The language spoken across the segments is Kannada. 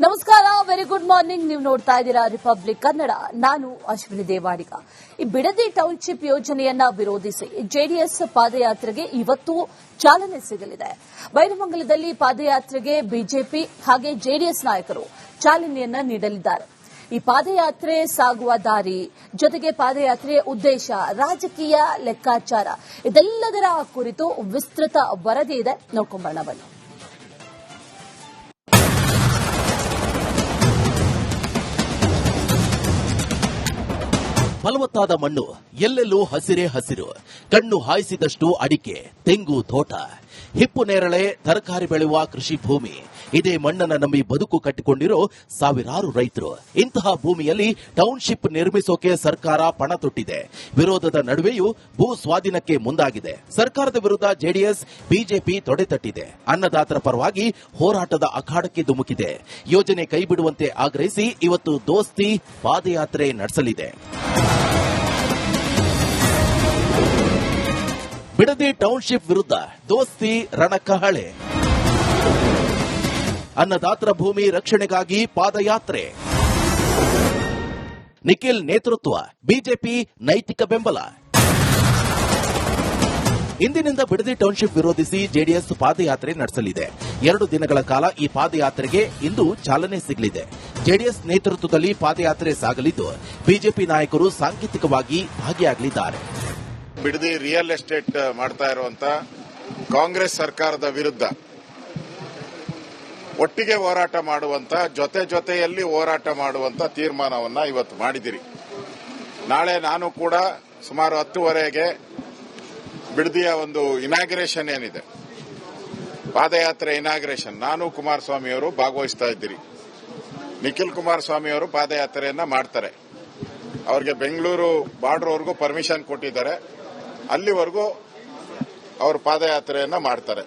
ನಮಸ್ಕಾರ, ವೆರಿ ಗುಡ್ ಮಾರ್ನಿಂಗ್. ನೀವು ನೋಡ್ತಾ ಇದ್ದೀರಾ ರಿಪಬ್ಲಿಕ್ ಕನ್ನಡ. ನಾನು ಅಶ್ವಿನಿ ದೇವಾಡಿಗ. ಈ ಬಿಡದಿ ಟೌನ್ಶಿಪ್ ಯೋಜನೆಯನ್ನ ವಿರೋಧಿಸಿ ಜೆಡಿಎಸ್ ಪಾದಯಾತ್ರೆಗೆ ಇವತ್ತು ಚಾಲನೆ ಸಿಗಲಿದೆ. ಬೈರಮಂಗಲದಲ್ಲಿ ಪಾದಯಾತ್ರೆಗೆ ಬಿಜೆಪಿ ಹಾಗೆ ಜೆಡಿಎಸ್ ನಾಯಕರು ಚಾಲನೆಯನ್ನ ನೀಡಲಿದ್ದಾರೆ. ಈ ಪಾದಯಾತ್ರೆ ಸಾಗುವ ದಾರಿ ಜೊತೆಗೆ ಪಾದಯಾತ್ರೆಯ ಉದ್ದೇಶ, ರಾಜಕೀಯ ಲೆಕ್ಕಾಚಾರ ಇದೆಲ್ಲದರ ಕುರಿತು ವಿಸ್ತೃತ ವರದಿ ಇದೆ. ನೋಡ್ಕೊಂಬರೋಣ ಬನ್ನಿ. ಫಲವತ್ತಾದ ಮಣ್ಣು, ಎಲ್ಲೆಲ್ಲೂ ಹಸಿರೇ ಹಸಿರು, ಕಣ್ಣು ಹಾಯಿಸಿದಷ್ಟು ಅಡಿಕೆ, ತೆಂಗು ತೋಟ, ಹಿಪ್ಪು ನೇರಳೆ, ತರಕಾರಿ ಬೆಳೆಯುವ ಕೃಷಿ ಭೂಮಿ. ಇದೇ ಮಣ್ಣನ್ನು ನಂಬಿ ಬದುಕು ಕಟ್ಟಿಕೊಂಡಿರೋ ಸಾವಿರಾರು ರೈತರು. ಇಂತಹ ಭೂಮಿಯಲ್ಲಿ ಟೌನ್ಶಿಪ್ ನಿರ್ಮಿಸೋಕೆ ಸರ್ಕಾರ ಪಣ ತೊಟ್ಟಿದೆ. ವಿರೋಧದ ನಡುವೆಯೂ ಭೂ ಸ್ವಾಧೀನಕ್ಕೆ ಮುಂದಾಗಿದೆ. ಸರ್ಕಾರದ ವಿರುದ್ಧ ಜೆಡಿಎಸ್, ಬಿಜೆಪಿ ತೊಡೆತಟ್ಟಿದೆ. ಅನ್ನದಾತರ ಪರವಾಗಿ ಹೋರಾಟದ ಅಖಾಡಕ್ಕೆ ಧುಮುಕಿದೆ. ಯೋಜನೆ ಕೈಬಿಡುವಂತೆ ಆಗ್ರಹಿಸಿ ಇವತ್ತು ದೋಸ್ತಿ ಪಾದಯಾತ್ರೆ ನಡೆಸಲಿದೆ. ಬಿಡದಿ ಟೌನ್ಶಿಪ್ ವಿರುದ್ಧ ದೋಸ್ತಿ ರಣಕಹಳೆ. ಅನ್ನದಾತರ ಭೂಮಿ ರಕ್ಷಣೆಗಾಗಿ ಪಾದಯಾತ್ರೆ. ನಿಖಿಲ್ ನೇತೃತ್ವ, ಬಿಜೆಪಿ ನೈತಿಕ ಬೆಂಬಲ. ಇಂದಿನಿಂದ ಬಿಡದಿ ಟೌನ್ಶಿಪ್ ವಿರೋಧಿಸಿ ಜೆಡಿಎಸ್ ಪಾದಯಾತ್ರೆ ನಡೆಸಲಿದೆ. 2 ದಿನಗಳ ಕಾಲ ಈ ಪಾದಯಾತ್ರೆಗೆ ಇಂದು ಚಾಲನೆ ಸಿಗಲಿದೆ. ಜೆಡಿಎಸ್ ನೇತೃತ್ವದಲ್ಲಿ ಪಾದಯಾತ್ರೆ ಸಾಗಲಿದ್ದು, ಬಿಜೆಪಿ ನಾಯಕರು ಸಾಂಕೇತಿಕವಾಗಿ ಭಾಗಿಯಾಗಲಿದ್ದಾರೆ. ಬಿಡದಿ ರಿಯಲ್ ಎಸ್ಟೇಟ್ ಮಾಡ್ತಾ ಇರುವಂತ ಕಾಂಗ್ರೆಸ್ ಸರ್ಕಾರದ ವಿರುದ್ಧ ಒಟ್ಟಿಗೆ ಹೋರಾಟ ಮಾಡುವಂತ, ಜೊತೆಯಲ್ಲಿ ಹೋರಾಟ ಮಾಡುವಂತ ತೀರ್ಮಾನವನ್ನ ಇವತ್ತು ಮಾಡಿದಿರಿ. ನಾಳೆ ನಾನು ಕೂಡ ಸುಮಾರು 10:30ಗೆ ಬಿಡದಿಯ ಒಂದು ಇನಾಗ್ರೇಷನ್ ಏನಿದೆ, ಪಾದಯಾತ್ರೆ ಇನಾಗ್ರೇಷನ್, ನಾನು ಕುಮಾರಸ್ವಾಮಿ ಅವರು ಭಾಗವಹಿಸ್ತಾ ಇದ್ದೀರಿ. ನಿಖಿಲ್ ಕುಮಾರಸ್ವಾಮಿ ಅವರು ಪಾದಯಾತ್ರೆಯನ್ನ ಮಾಡ್ತಾರೆ. ಅವರಿಗೆ ಬೆಂಗಳೂರು ಬಾರ್ಡರ್ವರೆಗೂ ಪರ್ಮಿಷನ್ ಕೊಟ್ಟಿದ್ದಾರೆ. ಅಲ್ಲಿವರೆಗೂ ಅವರು ಪಾದಯಾತ್ರೆಯನ್ನ ಮಾಡ್ತಾರೆ.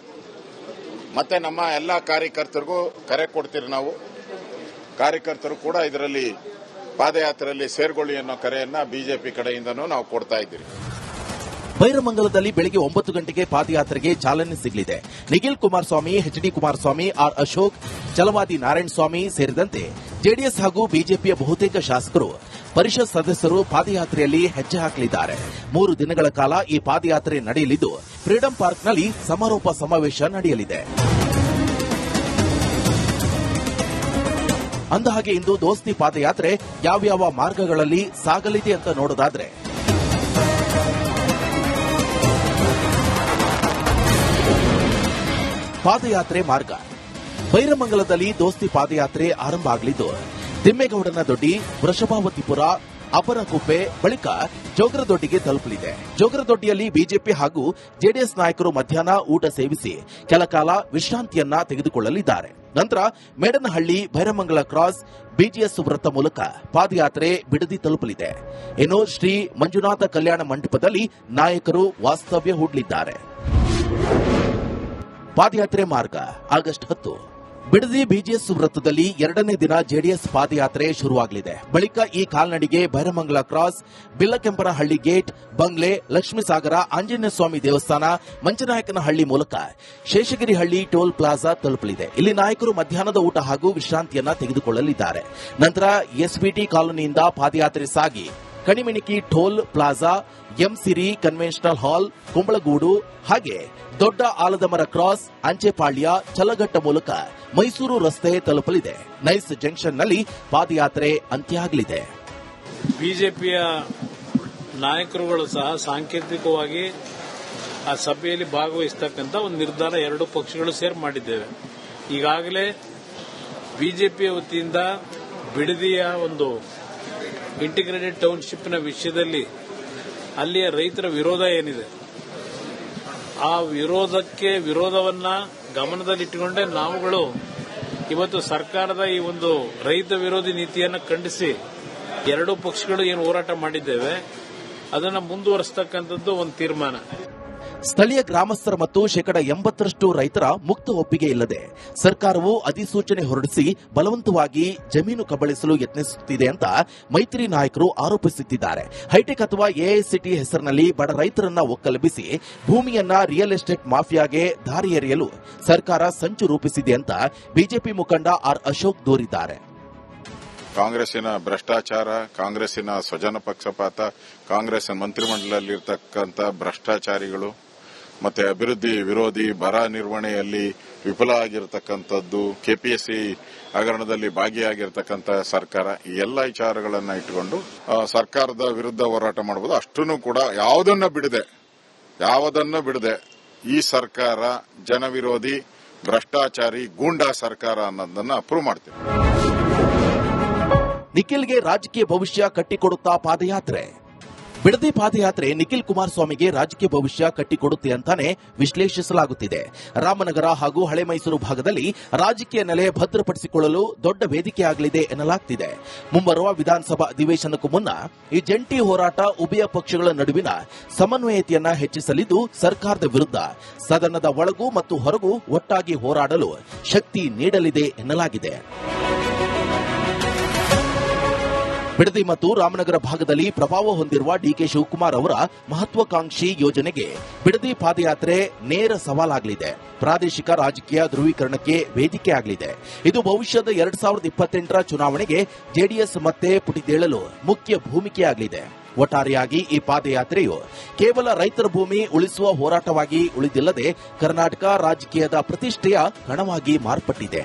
ಮತ್ತೆ ನಮ್ಮ ಎಲ್ಲ ಕಾರ್ಯಕರ್ತರಿಗೂ ಕರೆ ಕೊಡ್ತೀರಿ. ನಾವು ಕಾರ್ಯಕರ್ತರು ಕೂಡ ಇದರಲ್ಲಿ ಪಾದಯಾತ್ರೆಯಲ್ಲಿ ಸೇರ್ಕೊಳ್ಳಿ ಅನ್ನೋ ಕರೆಯನ್ನ ಬಿಜೆಪಿ ಕಡೆಯಿಂದನೂ ನಾವು ಕೊಡ್ತಾ ಇದ್ದೀರಿ. ಬೈರಮಂಗಲದಲ್ಲಿ ಬೆಳಗ್ಗೆ 9 ಗಂಟೆಗೆ ಪಾದಯಾತ್ರೆಗೆ ಚಾಲನೆ ಸಿಗಲಿದೆ. ನಿಖಿಲ್ ಕುಮಾರಸ್ವಾಮಿ, ಎಚ್ಡಿ ಕುಮಾರಸ್ವಾಮಿ, ಆರ್ ಅಶೋಕ್, ಛಲವಾದಿ ನಾರಾಯಣಸ್ವಾಮಿ ಸೇರಿದಂತೆ ಜೆಡಿಎಸ್ ಹಾಗೂ ಬಿಜೆಪಿಯ ಬಹುತೇಕ ಶಾಸಕರು, ಪರಿಷತ್ ಸದಸ್ಯರು ಪಾದಯಾತ್ರೆಯಲ್ಲಿ ಹೆಜ್ಜೆ ಹಾಕಲಿದ್ದಾರೆ. 3 ದಿನಗಳ ಕಾಲ ಈ ಪಾದಯಾತ್ರೆ ನಡೆಯಲಿದ್ದು, ಫ್ರೀಡಂ ಪಾರ್ಕ್ನಲ್ಲಿ ಸಮಾರೋಪ ಸಮಾವೇಶ ನಡೆಯಲಿದೆ. ಅಂದಹಾಗೆ ಇಂದು ದೋಸ್ತಿ ಪಾದಯಾತ್ರೆ ಯಾವ್ಯಾವ ಮಾರ್ಗಗಳಲ್ಲಿ ಸಾಗಲಿದೆ ಅಂತ ನೋಡೋದಾದ್ರೆ, ಪಾದಯಾತ್ರೆ ಮಾರ್ಗ ಬೈರಮಂಗಲದಲ್ಲಿ ದೋಸ್ತಿ ಪಾದಯಾತ್ರೆ ಆರಂಭ ಆಗಲಿದ್ದು, ತಿಮ್ಮೇಗೌಡನ ದೊಡ್ಡಿ, ವೃಷಭಾವತಿಪುರ, ಅಪರಕುಪ್ಪೆ ಬಳಿಕ ಜೋಗರದೊಡ್ಡಿಗೆ ತಲುಪಲಿದೆ. ಜೋಗರದೊಡ್ಡಿಯಲ್ಲಿ ಬಿಜೆಪಿ ಹಾಗೂ ಜೆಡಿಎಸ್ ನಾಯಕರು ಮಧ್ಯಾಹ್ನ ಊಟ ಸೇವಿಸಿ ಕೆಲಕಾಲ ವಿಶ್ರಾಂತಿಯನ್ನ ತೆಗೆದುಕೊಳ್ಳಲಿದ್ದಾರೆ. ನಂತರ ಮೇಡನಹಳ್ಳಿ, ಬೈರಮಂಗಲ ಕ್ರಾಸ್, ಬಿಜಿಎಸ್ ವೃತ್ತ ಮೂಲಕ ಪಾದಯಾತ್ರೆ ಬಿಡದಿ ತಲುಪಲಿದೆ. ಇನ್ನು ಶ್ರೀ ಮಂಜುನಾಥ ಕಲ್ಯಾಣ ಮಂಟಪದಲ್ಲಿ ನಾಯಕರು ವಾಸ್ತವ್ಯ ಹೂಡಲಿದ್ದಾರೆ. ಪಾದಯಾತ್ರೆ ಮಾರ್ಗ ಆಗಸ್ಟ್ 10 ಬಿಡದಿ ಬಿಜಿಎಸ್ ವೃತ್ತದಲ್ಲಿ 2ನೇ ದಿನ ಜೆಡಿಎಸ್ ಪಾದಯಾತ್ರೆ ಶುರುವಾಗಲಿದೆ. ಬಳಿಕ ಈ ಕಾಲ್ನಡಿಗೆ ಬೈರಮಂಗಲ ಕ್ರಾಸ್, ಬಿಲ್ಲಕೆಂಪನಹಳ್ಳಿ ಗೇಟ್, ಬಂಗ್ಲೆ, ಲಕ್ಷ್ಮೀಸಾಗರ, ಆಂಜನೇಯ ಸ್ವಾಮಿ ದೇವಸ್ಥಾನ, ಮಂಚನಾಯಕನಹಳ್ಳಿ ಮೂಲಕ ಶೇಷಗಿರಿಹಳ್ಳಿ ಟೋಲ್ ಪ್ಲಾಜಾ ತಲುಪಲಿದೆ. ಇಲ್ಲಿ ನಾಯಕರು ಮಧ್ಯಾಹ್ನದ ಊಟ ಹಾಗೂ ವಿಶ್ರಾಂತಿಯನ್ನ ತೆಗೆದುಕೊಳ್ಳಲಿದ್ದಾರೆ. ನಂತರ ಎಸ್ಬಿಟಿ ಕಾಲೋನಿಯಿಂದ ಪಾದಯಾತ್ರೆ ಸಾಗಿ ಕಣಿಮಿಣಿಕಿ ಟೋಲ್ ಪ್ಲಾಜಾ, ಎಂಸಿರಿ ಕನ್ವೆನ್ಷನಲ್ ಹಾಲ್, ಕುಂಬಳಗೂಡು ಹಾಗೆ ದೊಡ್ಡ ಆಲದಮರ ಕ್ರಾಸ್, ಅಂಚೆಪಾಳ್ಯ, ಚಲಘಟ್ಟ ಮೂಲಕ ಮೈಸೂರು ರಸ್ತೆ ತಲುಪಲಿದೆ. ನೈಸ್ ಜಂಕ್ಷನ್ನಲ್ಲಿ ಪಾದಯಾತ್ರೆ ಅಂತ್ಯ ಆಗಲಿದೆ. ಬಿಜೆಪಿಯ ನಾಯಕರುಗಳು ಸಹ ಸಾಂಕೇತಿಕವಾಗಿ ಆ ಸಭೆಯಲ್ಲಿ ಭಾಗವಹಿಸತಕ್ಕಂಥ ಒಂದು ನಿರ್ಧಾರ 2 ಪಕ್ಷಗಳು ಸೇರಿ ಮಾಡಿದ್ದೇವೆ. ಈಗಾಗಲೇ ಬಿಜೆಪಿಯ ವತಿಯಿಂದ ಬಿಡದಿಯ ಒಂದು ಇಂಟಿಗ್ರೇಟೆಡ್ ಟೌನ್ಶಿಪ್ನ ವಿಷಯದಲ್ಲಿ ಅಲ್ಲಿಯ ರೈತರ ವಿರೋಧ ಏನಿದೆ, ಆ ವಿರೋಧವನ್ನ ಗಮನದಲ್ಲಿಟ್ಟುಕೊಂಡೇ ನಾವುಗಳು ಇವತ್ತು ಸರ್ಕಾರದ ಈ ಒಂದು ರೈತ ವಿರೋಧಿ ನೀತಿಯನ್ನು ಖಂಡಿಸಿ 2 ಪಕ್ಷಗಳು ಏನು ಹೋರಾಟ ಮಾಡಿದ್ದೇವೆ ಅದನ್ನು ಮುಂದುವರಿಸತಕ್ಕಂಥದ್ದು ಒಂದು ತೀರ್ಮಾನ. ಸ್ಥಳೀಯ ಗ್ರಾಮಸ್ಥರ ಮತ್ತು 80% ರೈತರ ಮುಕ್ತ ಒಪ್ಪಿಗೆ ಇಲ್ಲದೆ ಸರ್ಕಾರವು ಅಧಿಸೂಚನೆ ಹೊರಡಿಸಿ ಬಲವಂತವಾಗಿ ಜಮೀನು ಕಬಳಿಸಲು ಯತ್ನಿಸುತ್ತಿದೆ ಅಂತ ಮೈತ್ರಿ ನಾಯಕರು ಆರೋಪಿಸುತ್ತಿದ್ದಾರೆ. ಹೈಟೆಕ್ ಅಥವಾ ಎಐಸಿಟಿ ಹೆಸರಿನಲ್ಲಿ ಬಡ ರೈತರನ್ನ ಒಕ್ಕಲೆಬ್ಬಿಸಿ ಭೂಮಿಯನ್ನ ರಿಯಲ್ ಎಸ್ಟೇಟ್ ಮಾಫಿಯಾಗೆ ದಾರಿ ಎರೆಯಲು ಸರ್ಕಾರ ಸಂಚು ರೂಪಿಸಿದೆ ಅಂತ ಬಿಜೆಪಿ ಮುಖಂಡ ಆರ್ ಅಶೋಕ್ ದೂರಿದ್ದಾರೆ. ಕಾಂಗ್ರೆಸ್ಸಿನ ಭ್ರಷ್ಟಾಚಾರ, ಕಾಂಗ್ರೆಸ್ಸಿನ ಸ್ವಜನ ಪಕ್ಷಪಾತ, ಕಾಂಗ್ರೆಸ್ ಮಂತ್ರಿಮಂಡಲದಲ್ಲಿರ್ತಕ್ಕಂಥ ಭ್ರಷ್ಟಾಚಾರಿಗಳು ಮತ್ತೆ ಅಭಿವೃದ್ಧಿ ವಿರೋಧಿ ಬರ ನಿರ್ವಹಣೆಯಲ್ಲಿ ವಿಫಲ ಆಗಿರತಕ್ಕಂಥದ್ದು, ಕೆಪಿಎಸ್ಸಿ ಹಗರಣದಲ್ಲಿ ಭಾಗಿಯಾಗಿರ್ತಕ್ಕಂಥ ಸರ್ಕಾರ, ಈ ಎಲ್ಲ ವಿಚಾರಗಳನ್ನ ಇಟ್ಟುಕೊಂಡು ಸರ್ಕಾರದ ವಿರುದ್ಧ ಹೋರಾಟ ಮಾಡಬಹುದು. ಅಷ್ಟನ್ನು ಕೂಡ ಯಾವುದನ್ನ ಬಿಡದೆ ಈ ಸರ್ಕಾರ ಜನವಿರೋಧಿ ಭ್ರಷ್ಟಾಚಾರಿ ಗೂಂಡಾ ಸರ್ಕಾರ ಅನ್ನೋದನ್ನ ಅಪ್ರೂವ್ ಮಾಡ್ತೀವಿ. ನಿಖಿಲ್ಗೆ ರಾಜಕೀಯ ಭವಿಷ್ಯ ಕಟ್ಟಿಕೊಡುತ್ತಾ ಪಾದಯಾತ್ರೆ. ಬಿಡದಿ ಪಾದಯಾತ್ರೆ ನಿಖಿಲ್ ಕುಮಾರಸ್ವಾಮಿಗೆ ರಾಜಕೀಯ ಭವಿಷ್ಯ ಕಟ್ಟಿಕೊಡುತ್ತೆ ಅಂತಾನೆ ವಿಶ್ಲೇಷಿಸಲಾಗುತ್ತಿದೆ. ರಾಮನಗರ ಹಾಗೂ ಹಳೆ ಮೈಸೂರು ಭಾಗದಲ್ಲಿ ರಾಜಕೀಯ ನೆಲೆ ಭದ್ರಪಡಿಸಿಕೊಳ್ಳಲು ದೊಡ್ಡ ವೇದಿಕೆಯಾಗಲಿದೆ ಎನ್ನಲಾಗ್ತಿದೆ. ಮುಂಬರುವ ವಿಧಾನಸಭಾ ಅಧಿವೇಶನಕ್ಕೂ ಮುನ್ನ ಈ ಜಂಟಿ ಹೋರಾಟ ಉಭಯ ಪಕ್ಷಗಳ ನಡುವಿನ ಸಮನ್ವಯತೆಯನ್ನ ಹೆಚ್ಚಿಸಲಿದ್ದು ಸರ್ಕಾರದ ವಿರುದ್ಧ ಸದನದ ಒಳಗೂ ಮತ್ತು ಹೊರಗೂ ಒಟ್ಟಾಗಿ ಹೋರಾಡಲು ಶಕ್ತಿ ನೀಡಲಿದೆ ಎನ್ನಲಾಗಿದೆ. ಬಿಡದಿ ಮತ್ತು ರಾಮನಗರ ಭಾಗದಲ್ಲಿ ಪ್ರಭಾವ ಹೊಂದಿರುವ ಡಿಕೆ ಶಿವಕುಮಾರ್ ಅವರ ಮಹತ್ವಾಕಾಂಕ್ಷಿ ಯೋಜನೆಗೆ ಬಿಡದಿ ಪಾದಯಾತ್ರೆ ನೇರ ಸವಾಲಾಗಲಿದೆ. ಪ್ರಾದೇಶಿಕ ರಾಜಕೀಯ ಧ್ರುವೀಕರಣಕ್ಕೆ ವೇದಿಕೆಯಾಗಲಿದೆ. ಇದು ಭವಿಷ್ಯದ 2028ರ ಚುನಾವಣೆಗೆ ಜೆಡಿಎಸ್ ಮತ್ತೆ ಪುಟಿದೇಳಲು ಮುಖ್ಯ ಭೂಮಿಕೆಯಾಗಲಿದೆ. ಒಟ್ಟಾರೆಯಾಗಿ ಈ ಪಾದಯಾತ್ರೆಯು ಕೇವಲ ರೈತರ ಭೂಮಿ ಉಳಿಸುವ ಹೋರಾಟವಾಗಿ ಉಳಿದಿಲ್ಲದೆ ಕರ್ನಾಟಕ ರಾಜಕೀಯದ ಪ್ರತಿಷ್ಠೆಯ ಕಣವಾಗಿ ಮಾರ್ಪಟ್ಟಿದೆ.